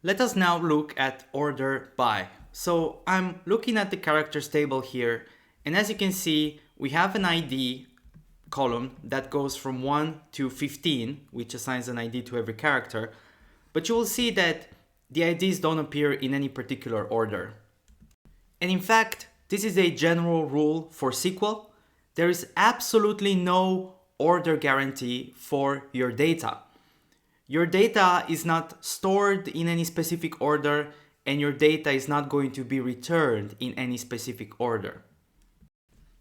Let us now look at order by. So I'm looking at the characters table here, and as you can see, we have an ID column that goes from 1 to 15, which assigns an ID to every character. But you will see that the IDs don't appear in any particular order. And in fact, this is a general rule for SQL. There is absolutely no order guarantee for your data. Your data is not stored in any specific order, and your data is not going to be returned in any specific order.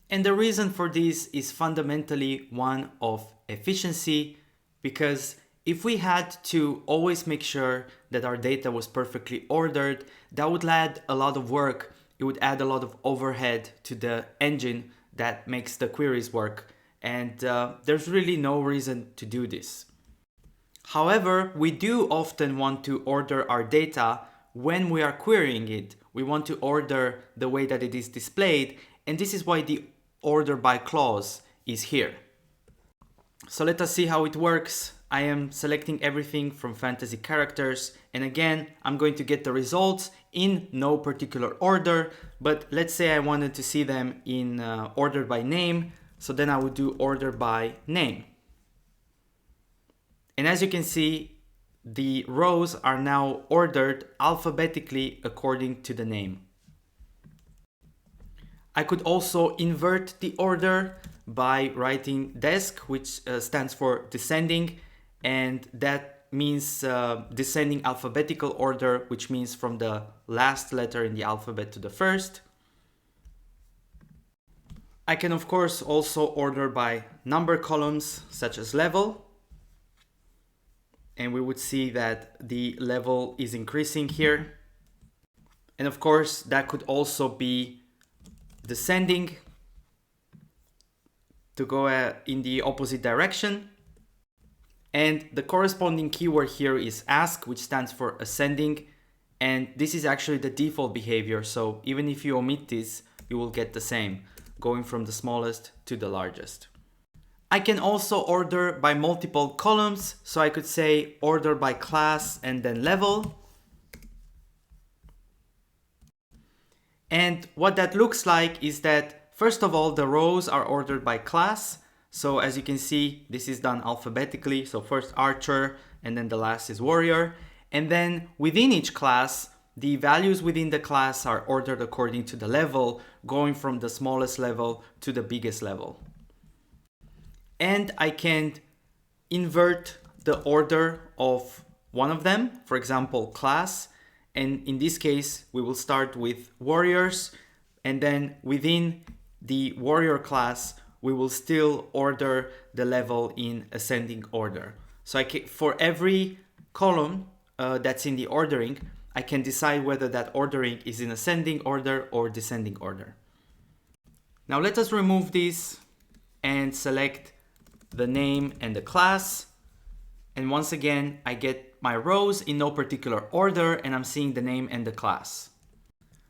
And the reason for this is fundamentally one of efficiency, because if we had to always make sure that our data was perfectly ordered, that would add a lot of work. It would add a lot of overhead to the engine that makes the queries work. And there's really no reason to do this. However, we do often want to order our data when we are querying it. We want to order the way that it is displayed, and this is why the order by clause is here. So let us see how it works. I am selecting everything from fantasy characters, and again, I'm going to get the results in no particular order, but let's say I wanted to see them in order by name, so then I would do order by name. And as you can see, the rows are now ordered alphabetically according to the name. I could also invert the order by writing desc, which stands for descending, and that means descending alphabetical order, which means from the last letter in the alphabet to the first. I can of course also order by number columns such as level, and we would see that the level is increasing here. And of course that could also be descending to go in the opposite direction. And the corresponding keyword here is ask, which stands for ascending, and this is actually the default behavior, so even if you omit this, you will get the same, going from the smallest to the largest. I can also order by multiple columns, so I could say order by class and then level. And what that looks like is that, first of all, the rows are ordered by class. So as you can see, this is done alphabetically. So first archer, and then the last is warrior. And then within each class, the values within the class are ordered according to the level, going from the smallest level to the biggest level. And I can invert the order of one of them, for example, class. And in this case, we will start with warriors, and then within the warrior class, we will still order the level in ascending order. So for every column that's in the ordering, I can decide whether that ordering is in ascending order or descending order. Now let us remove this and select the name and the class. And once again, I get my rows in no particular order, and I'm seeing the name and the class.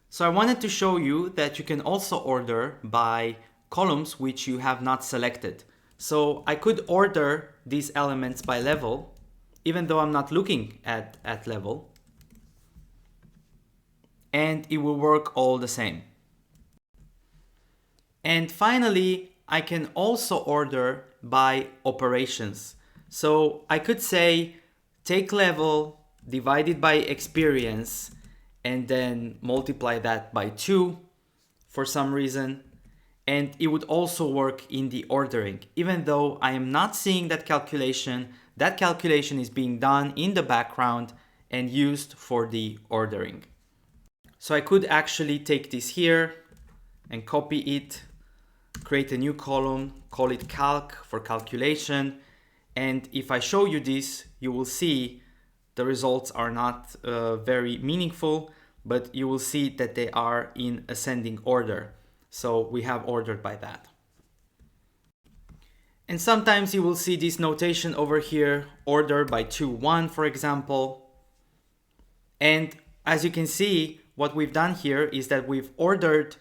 So I wanted to show you that you can also order by columns which you have not selected. So I could order these elements by level, even though I'm not looking at level, and it will work all the same. And finally, I can also order by operations. So I could say take level divided by experience and then multiply that by 2 for some reason. And it would also work in the ordering. Even though I am not seeing that calculation is being done in the background and used for the ordering. So I could actually take this here and copy it, create a new column, call it calc for calculation. And if I show you this, you will see the results are not very meaningful, but you will see that they are in ascending order. So we have ordered by that. And sometimes you will see this notation over here, order by 2, 1, for example. And as you can see, what we've done here is that we've ordered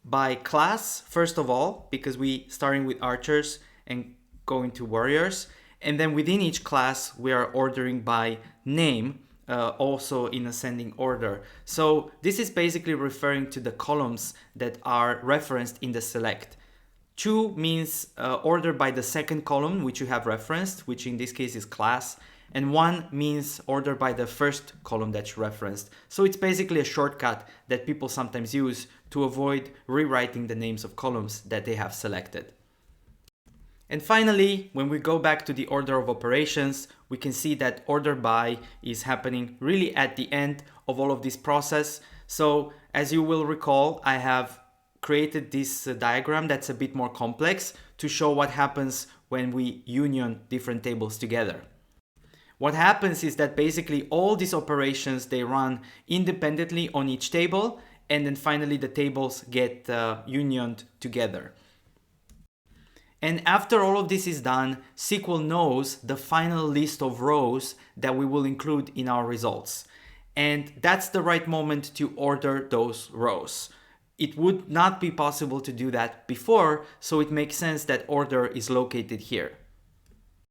by class, first of all, because we starting with archers and going to warriors. And then within each class, we are ordering by name also in ascending order. So this is basically referring to the columns that are referenced in the select. 2 means order by the second column which you have referenced, which in this case is class, and 1 means order by the first column that you referenced. So it's basically a shortcut that people sometimes use to avoid rewriting the names of columns that they have selected. And finally, when we go back to the order of operations, we can see that order by is happening really at the end of all of this process. So as you will recall, I have created this diagram that's a bit more complex to show what happens when we union different tables together. What happens is that basically all these operations, they run independently on each table, and then finally the tables get unioned together. And after all of this is done, SQL knows the final list of rows that we will include in our results. And that's the right moment to order those rows. It would not be possible to do that before, so it makes sense that order is located here.